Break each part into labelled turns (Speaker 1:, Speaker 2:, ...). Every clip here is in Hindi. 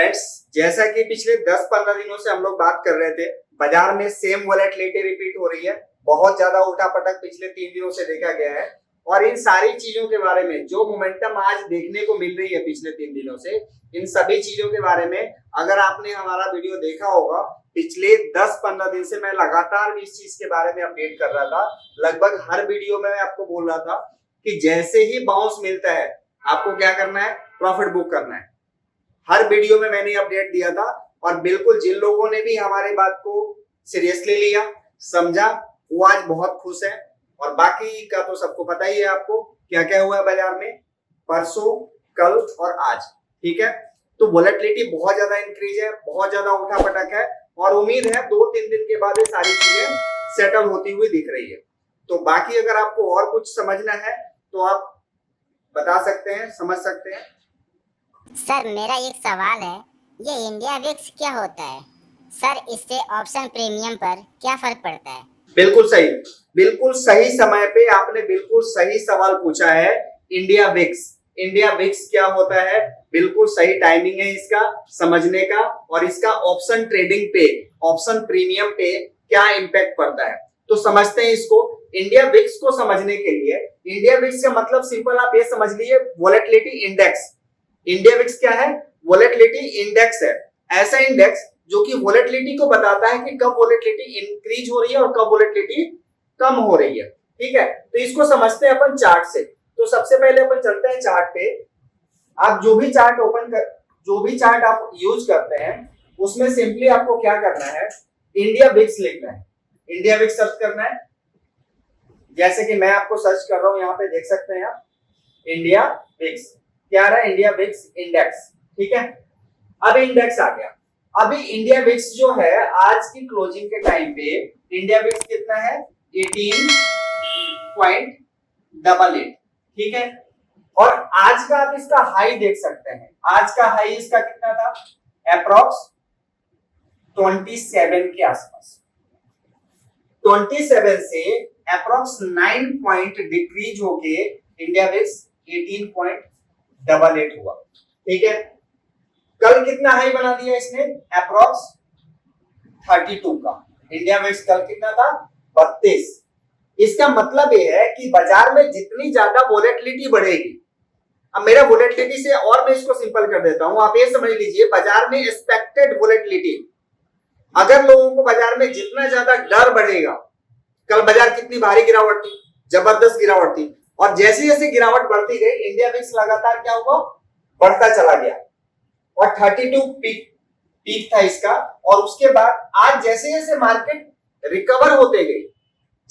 Speaker 1: फ्रेंड्स, जैसा कि पिछले 10-15 दिनों से हम लोग बात कर रहे थे, बाजार में सेम वॉलेटिलिटी रिपीट हो रही है। बहुत ज्यादा उठापटक पिछले 3 दिनों से देखा गया है और इन सारी चीजों के बारे में जो मोमेंटम आज देखने को मिल रही है पिछले 3 दिनों से, इन सभी चीजों के बारे में अगर आपने हमारा वीडियो देखा होगा, पिछले 10-15 दिन से मैं लगातार इस चीज के बारे में अपडेट कर रहा था। लगभग हर वीडियो में मैं आपको बोल रहा था कि जैसे ही बाउंस मिलता है आपको क्या करना है, प्रॉफिट बुक करना है। हर वीडियो में मैंने अपडेट दिया था और बिल्कुल जिन लोगों ने भी हमारी बात को सीरियसली लिया, समझा, वो आज बहुत खुश है। और बाकी का तो सबको पता ही है आपको क्या क्या हुआ है बाजार में परसों, कल और आज। ठीक है, तो वॉलेटिलिटी बहुत ज्यादा इंक्रीज है, बहुत ज्यादा उठापटक है और उम्मीद है 2-3 दिन के बाद ये सारी चीजें सेटल होती हुई दिख रही है। तो बाकी अगर आपको और कुछ समझना है तो आप बता सकते हैं, समझ सकते हैं।
Speaker 2: सर मेरा एक सवाल है, ये इंडिया विक्स क्या होता है? सर इससे ऑप्शन प्रीमियम पर क्या फर्क पड़ता है?
Speaker 1: बिल्कुल सही समय पे आपने बिल्कुल सही सवाल पूछा है। इंडिया विक्स क्या होता है, बिल्कुल सही टाइमिंग है इसका समझने का। और इसका ऑप्शन ट्रेडिंग पे, ऑप्शन प्रीमियम पे क्या इंपैक्ट पड़ता है, तो समझते हैं इसको। इंडिया विक्स को समझने के लिए, इंडिया विक्स का मतलब सिंपल आप ये समझ लीजिए, वॉलेटिलिटी इंडेक्स। इंडिया विक्स क्या है? वॉलेटिलिटी इंडेक्स है। ऐसा इंडेक्स जो कि वॉलेटिलिटी को बताता है कि कब वॉलेटिलिटी इंक्रीज हो रही है और कब वॉलेटिलिटी कम हो रही है। ठीक है, तो इसको समझते हैं अपन चार्ट से। तो सबसे पहले अपन चलते हैं चार्ट पे। आप जो भी चार्ट आप यूज करते हैं उसमें सिंपली आपको क्या करना है, इंडिया विक्स लिखना है, इंडिया विक्स सर्च करना है। जैसे कि मैं आपको सर्च कर रहा हूं, यहाँ पे देख सकते हैं आप, इंडिया विक्स क्या रहा है, इंडिया विक्स इंडेक्स। ठीक है, अब इंडेक्स आ गया। अभी इंडिया विक्स जो है आज की क्लोजिंग के टाइम पे इंडिया विक्स कितना है, 18.88। ठीक है, और आज का आप इसका हाई देख सकते हैं। आज का हाई इसका कितना था, अप्रॉक्स 27 के आसपास। 27 से अप्रॉक्स 9 पॉइंट डिक्रीज होके इंडिया विक्स 18.88 हुआ। ठीक है, कल कितना हाई बना दिया इसने, अप्रॉक्स 32 का। इंडिया विक्स कल कितना था, 32। इसका मतलब यह है कि बाजार में जितनी ज्यादा वॉलेटिलिटी बढ़ेगी, अब मेरा वॉलेटिलिटी से और मैं इसको सिंपल कर देता हूं, आप ये समझ लीजिए बाजार में एक्सपेक्टेड वॉलेटिलिटी, अगर लोगों को बाजार में जितना ज्यादा डर बढ़ेगा, कल बाजार कितनी भारी गिरावट थी, जबरदस्त गिरावट थी, और जैसे जैसे गिरावट बढ़ती गई इंडिया विक्स लगातार क्या हुआ, बढ़ता चला गया और 32 पीक था इसका। और उसके बाद आज जैसे जैसे मार्केट रिकवर होते गई,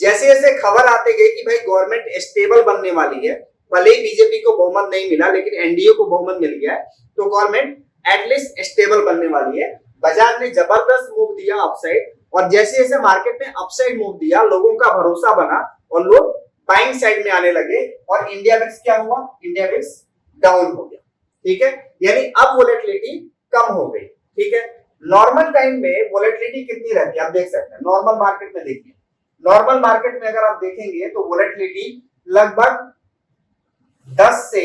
Speaker 1: जैसे जैसे खबर आते गई कि भाई गवर्नमेंट स्टेबल बनने वाली है, भले ही बीजेपी को बहुमत नहीं मिला लेकिन एनडीए को बहुमत मिल गया है, तो गवर्नमेंट एटलीस्ट स्टेबल बनने वाली है, बाजार ने जबरदस्त मूव दिया अपसाइड। और जैसे जैसे मार्केट ने अपसाइड मूव दिया, लोगों का भरोसा बना और लोग बाइंग साइड में आने लगे और इंडिया विक्स क्या हुआ, इंडिया विक्स डाउन हो गया। ठीक है, यानी अब वॉलेटिलिटी कम हो गई। ठीक है, नॉर्मल टाइम में वॉलेटिलिटी कितनी रहती है आप देख सकते हैं। नॉर्मल मार्केट में देखिए, नॉर्मल मार्केट में अगर आप देखेंगे तो वॉलेटिलिटी लगभग 10 से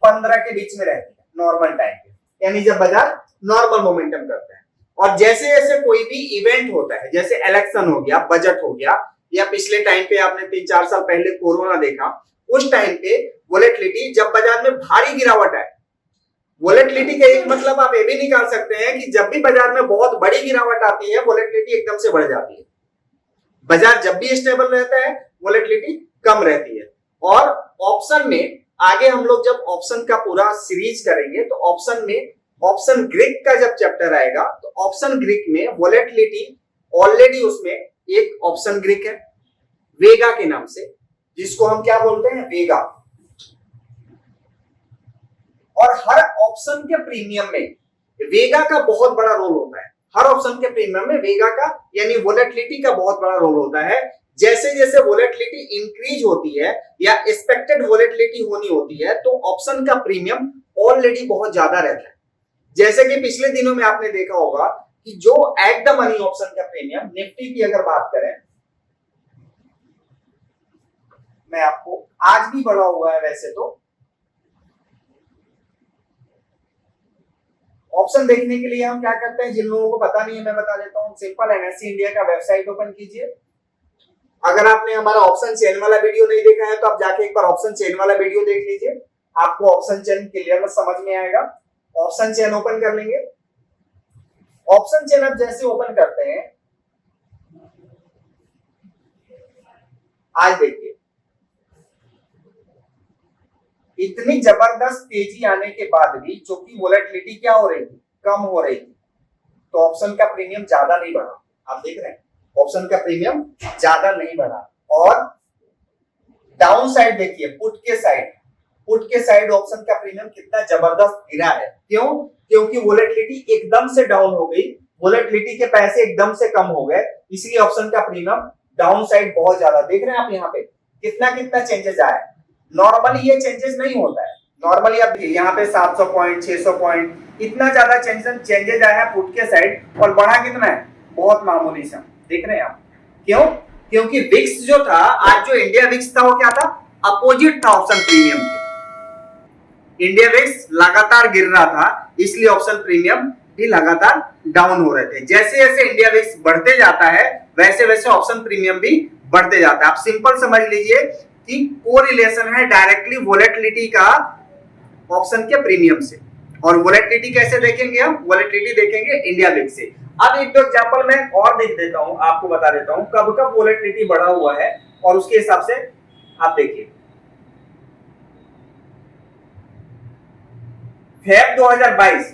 Speaker 1: 15 के बीच में रहती है नॉर्मल टाइम पे, यानी जब बाजार नॉर्मल मोमेंटम करता है। और जैसे जैसे कोई भी इवेंट होता है, जैसे इलेक्शन हो गया, बजट हो गया, या पिछले टाइम पे आपने 3-4 साल पहले कोरोना देखा, उस टाइम पे वॉलेटिलिटी जब बाजार में भारी गिरावट है, वॉलेटिलिटी का एक मतलब आप ये भी निकाल सकते हैं कि जब भी बाजार में बहुत बड़ी गिरावट आती है वॉलेटिलिटी एकदम से बढ़ जाती है। बाजार जब भी स्टेबल रहता है वॉलेटिलिटी कम रहती है। और ऑप्शन में आगे हम लोग जब ऑप्शन का पूरा सीरीज करेंगे तो ऑप्शन में, ऑप्शन ग्रीक का जब चैप्टर आएगा तो ऑप्शन ग्रीक में वॉलेटिलिटी ऑलरेडी उसमें एक ऑप्शन ग्रीक है वेगा के नाम से, जिसको हम क्या बोलते हैं, वेगा। और हर ऑप्शन के प्रीमियम में वेगा का बहुत बड़ा रोल होता है। हर ऑप्शन के प्रीमियम में वेगा का यानी वॉलेटिलिटी का बहुत बड़ा रोल होता है। जैसे जैसे वॉलेटिलिटी इंक्रीज होती है या एक्सपेक्टेड वॉलेटिलिटी होनी होती है तो ऑप्शन का प्रीमियम ऑलरेडी बहुत ज्यादा रहता है। जैसे कि पिछले दिनों में आपने देखा होगा कि जो एट द मनी ऑप्शन का प्रीमियम, निफ्टी की अगर बात करें, मैं आपको, आज भी बढ़ा हुआ है वैसे तो, ऑप्शन देखने के लिए हम क्या करते हैं, जिन लोगों को पता नहीं है मैं बता देता हूँ, सिंपल एनएससी इंडिया का वेबसाइट ओपन कीजिए। अगर आपने हमारा ऑप्शन चेन वाला वीडियो नहीं देखा है तो आप जाके एक बार ऑप्शन चेन वाला वीडियो देख लीजिए, आपको ऑप्शन चेन क्लियर समझ में आएगा। ऑप्शन चेन ओपन कर लेंगे। ऑप्शन चेन आप जैसे ओपन करते हैं, आज देखिए इतनी जबरदस्त तेजी आने के बाद भी चूंकि वोलेटिलिटी क्या हो रही थी, कम हो रही थी, तो ऑप्शन का प्रीमियम ज्यादा नहीं बढ़ा। आप देख रहे हैं ऑप्शन का प्रीमियम ज्यादा नहीं बढ़ा। और डाउन साइड देखिए, पुट के साइड ऑप्शन का प्रीमियम कितना जबरदस्त गिरा है। क्यों? क्योंकि वोलेटिलिटी एकदम से डाउन हो गई, वोलेटिलिटी के पैसे एकदम से कम हो गए, इसलिए ऑप्शन का प्रीमियम डाउन साइड बहुत ज्यादा। देख रहे हैं आप यहाँ पे कितना चेंजेस आया है। नॉर्मली ये चेंजेस नहीं होता है। नॉर्मली आप देखिए यहाँ पे 700 पॉइंट 600 पॉइंट इतना ज्यादा चेंजेस आया है पुट के साइड, और बढ़ा कितना है, बहुत मामूली सा। देख रहे हैं आप क्यों? क्योंकि विक्स जो था, आज जो इंडिया विक्स था वो क्या था, अपोजिट था ऑप्शन प्रीमियम के। इंडिया विक्स लगातार गिर रहा था, इसलिए ऑप्शन प्रीमियम भी लगातार डाउन हो रहे थे। जैसे जैसे इंडिया विक्स बढ़ते जाता है वैसे वैसे ऑप्शन प्रीमियम भी बढ़ते जाता है। आप सिंपल समझ लीजिए कि कोरिलेशन है डायरेक्टली वोलेटिलिटी का ऑप्शन के प्रीमियम से। और वोलेटिलिटी कैसे देखेंगे हम? वोलेटिलिटी देखेंगे इंडिया विक्स से। अब एक दो एग्जांपल मैं और देख देता हूं, आपको बता देता हूं कब कब वोलेटिलिटी बढ़ा हुआ है, और उसके हिसाब से आप देखिए। फेब 2022,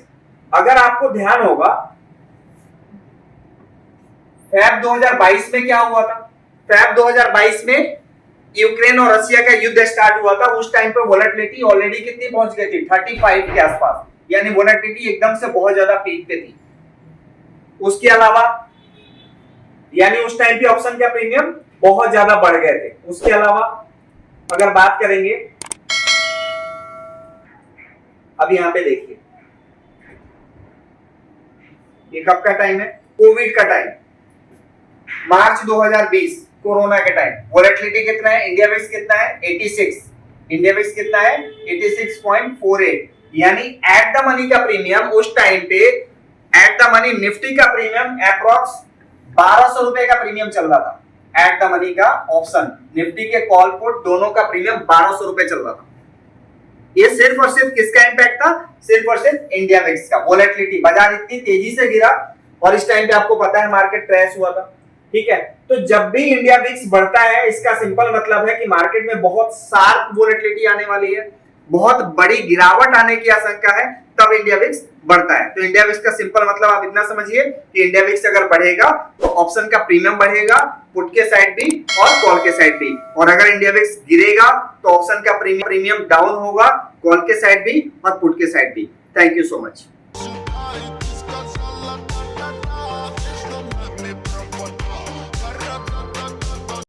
Speaker 1: अगर आपको ध्यान होगा फेब 2022 में क्या हुआ था? फेब 2022 में यूक्रेन और रशिया का युद्ध स्टार्ट हुआ था। उस टाइम पे वोलेटिलिटी ऑलरेडी कितनी पहुंच गई थी, 35 के आसपास, यानी वोलेटिलिटी एकदम से बहुत ज्यादा पीक पे थी। उसके अलावा यानी उस टाइम पे ऑप्शन का प्रीमियम बहुत ज्यादा बढ़ गए थे। उसके अलावा अगर बात करेंगे, अब यहां पे देखिए ये कब का टाइम है, कोविड का टाइम, मार्च 2020, कोरोना के टाइम। वोलेटिलिटी कितना है, इंडिया विक्स कितना है, 86। इंडिया विक्स कितना है, 86.48, यानी एट द मनी का प्रीमियम उस टाइम पे, एट द मनी निफ्टी का प्रीमियम अप्रॉक्स 1200 रुपए का प्रीमियम चल रहा था। एट द मनी का ऑप्शन, निफ्टी के कॉल पुट दोनों का प्रीमियम 1200 रुपए चल रहा था। ये सिर्फ और सिर्फ किसका इंपैक्ट था, सिर्फ और सिर्फ इंडिया विक्स का। वोलेटिलिटी, बाजार इतनी तेजी से गिरा और इस टाइम पे आपको पता है मार्केट क्रैश हुआ था, ठीक है। तो जब भी इंडिया विक्स बढ़ता है, इसका सिंपल मतलब है कि मार्केट में बहुत शार्प वोलेटिलिटी आने वाली है, बहुत बड़ी गिरावट आने की आशंका है, तब इंडिया विक्स बढ़ता है। तो इंडिया विक्स का सिंपल मतलब आप इतना समझिए कि इंडिया विक्स अगर बढ़ेगा तो ऑप्शन का प्रीमियम बढ़ेगा, पुट के साइड भी और कॉल के साइड भी। और अगर इंडिया विक्स गिरेगा तो ऑप्शन का प्रीमियम डाउन होगा, कॉल के साइड भी और पुट के साइड भी। Thank you so much.